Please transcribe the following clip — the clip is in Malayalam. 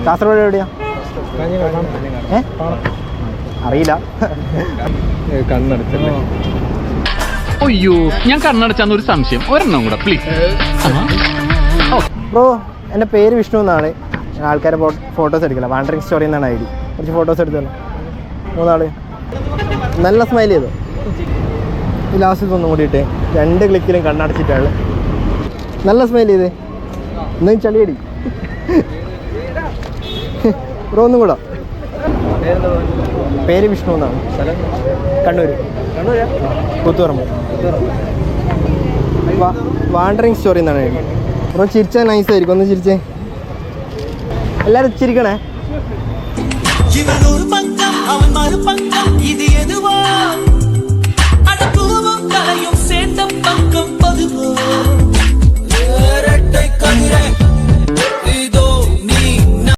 കാസർഗോഡ് എവിടെയാ? അറിയില്ല. കണ്ണടച്ചല്ലേ? അയ്യോ, ഞാൻ കണ്ണടച്ചാന്ന് ഒരു സംശയം, ഒരെണ്ണം കൂടെ പ്ലീസ്. ബ്രോ, എൻ്റെ പേര് വിഷ്ണു എന്നാണ്. ആൾക്കാരെ ഫോട്ടോസ് എടുക്കില്ല. വാണ്ടറിങ് സ്റ്റോറി എന്നാണ് ID. കുറച്ച് ഫോട്ടോസ് എടുത്തല്ലോ 3 ആൾ. നല്ല സ്മൈൽ ചെയ്തു. ഈ ലാസ്റ്റ് ഒന്നും കൂടിയിട്ട് 2 ക്ലിക്കിലും കണ്ണടച്ചിട്ടാണ്. നല്ല സ്മൈൽ ചെയ്ത്. എന്തെങ്കിലും ചളിയടി ബ്രോ. ഒന്നും കൂടാ. പേര് വിഷ്ണു എന്നാണ്. കണ്ണൂർ. കൂത്തുപറമ്പ്. വാണ്ടറിങ് സ്റ്റോറി എന്നാണ് എഴുതി. ബ്രോ ചിരിച്ചാൽ നൈസായിരിക്കും. ഒന്ന് ചിരിച്ചേ. എല്ലാവരും ചിരിക്കണേ. சேர்ந்த பக்கம் பதுவோ